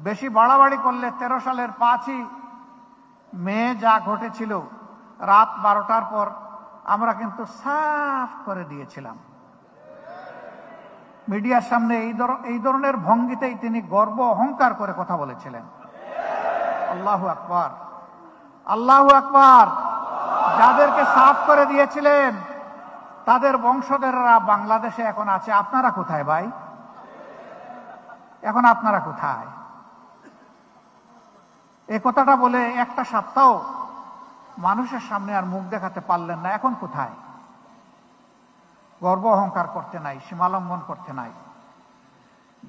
বেশি বাড়াবাড়ি করলে 13 সালের 5ই মে যা ঘটেছিল রাত 12টার পর আমরা কিন্তু সাফ করে দিয়েছিলাম। মিডিয়ার সামনে এই ধরনের ভঙ্গিতেই তিনি গর্ব অহংকার করে কথা বলেছিলেন। আল্লাহু আকবার, আল্লাহু আকবার। যাদেরকে সাফ করে দিয়েছিলেন তাদের বংশধররা বাংলাদেশে এখন আছে। আপনারা কোথায় ভাই? এখন আপনারা কোথায়? এই কথাটা বলে একটা সপ্তাহ মানুষের সামনে আর মুখ দেখাতে পারলেন না। এখন কোথায়? গর্ব অহংকার করতে নাই, সীমালঙ্ঘন করতে নাই।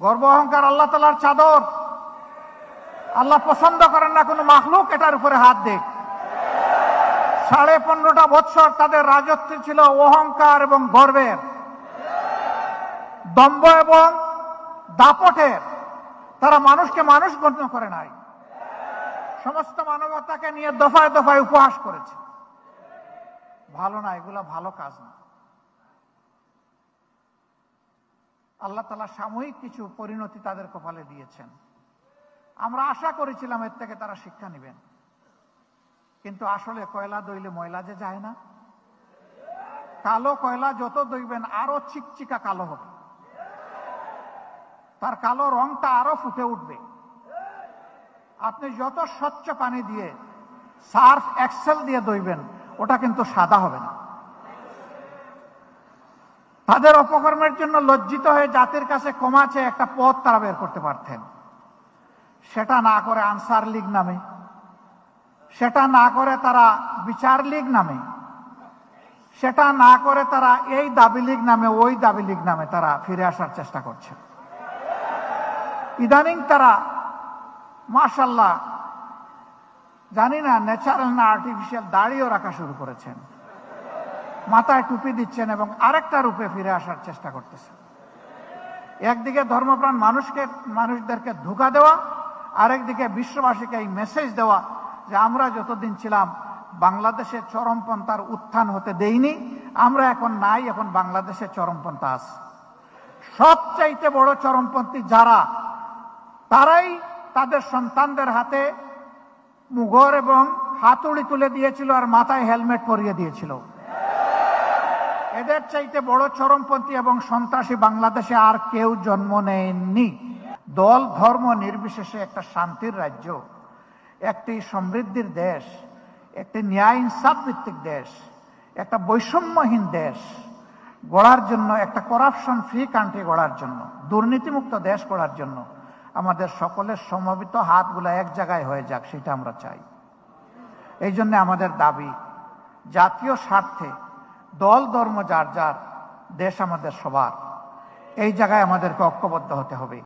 গর্ব অহংকার আল্লাহ তাআলার চাদর। আল্লাহ পছন্দ করেন না কোনো মাখলুক এটার উপরে হাত দেখ। 15.5 বছর তাদের রাজত্ব ছিল অহংকার এবং গর্বের, দম্ভ এবং দাপটের। তারা মানুষকে মানুষ গণ্য করে নাই, সমস্ত মানবতাকে নিয়ে দফায় দফায় উপহাস করেছে। ভালো না, এগুলা ভালো কাজ না। আল্লাহ তাআলা সাময়িক কিছু পরিণতি তাদের কপালে দিয়েছেন। আমরা আশা করেছিলাম এর থেকে তারা শিক্ষা নেবেন, কিন্তু আসলে কয়লা দইলে ময়লা যে যায় না। কালো কয়লা যত দইবেন আরো চিকচিকা কালো হবে, তার কালো রংটা আরো ফুটে উঠবে। আপনি যত স্বচ্ছ পানি দিয়ে, সার্ফ এক্সেল দিয়ে দইবেন, ওটা কিন্তু সাদা হবে না। তাদের অপকর্মের জন্য লজ্জিত হয়ে জাতির কাছে ক্ষমা চেয়ে একটা পথ তারা বের করতে পারতেন। সেটা না করে আনসার লীগ নামে, সেটা না করে তারা বিচার লীগ নামে, সেটা না করে তারা এই দাবি লীগ নামে ওই দাবি লীগ নামে তারা ফিরে আসার চেষ্টা করছে। ইদানিং তারা মাশাআল্লাহ জানি না ন্যাচারাল না আর্টিফিশিয়াল দাড়িও রাখা শুরু করেছেন, মাথায় টুপি দিচ্ছেন এবং আরেকটা রূপে ফিরে আসার চেষ্টা করতেছেন। একদিকে ধর্মপ্রাণ মানুষদেরকে ধোঁকা দেওয়া, আরেকদিকে বিশ্ববাসীকে এই মেসেজ দেওয়া যে আমরা যতদিন ছিলাম বাংলাদেশে চরমপন্থার উত্থান হতে দেইনি, আমরা এখন নাই, এখন বাংলাদেশে চরমপন্থা আছে। সবচাইতে বড় চরমপন্থী যারা, তারাই তাদের সন্তানদের হাতে মুগর এবং হাতুড়ি তুলে দিয়েছিল আর মাথায় হেলমেট পরিয়ে দিয়েছিল। এদের চাইতে বড় চরমপন্থী এবং সন্ত্রাসী বাংলাদেশে আর কেউ জন্ম নেয়নি। দল ধর্ম নির্বিশেষে একটা শান্তির রাজ্য, একটি সমৃদ্ধির দেশ, একটি ন্যায় ইনসাফ ভিত্তিক দেশ, একটা বৈষম্যহীন দেশ গড়ার জন্য, একটা করাপশন ফ্রি কান্ট্রি গড়ার জন্য, দুর্নীতিমুক্ত দেশ গড়ার জন্য আমাদের সকলের সমবেত হাতগুলা এক জায়গায় হয়ে যাক, সেটা আমরা চাই। এই জন্য আমাদের দাবি, জাতীয় স্বার্থে দল ধর্ম যার যার, দেশ আমাদের সবার, এই জায়গায় আমাদেরকে ঐক্যবদ্ধ হতে হবে।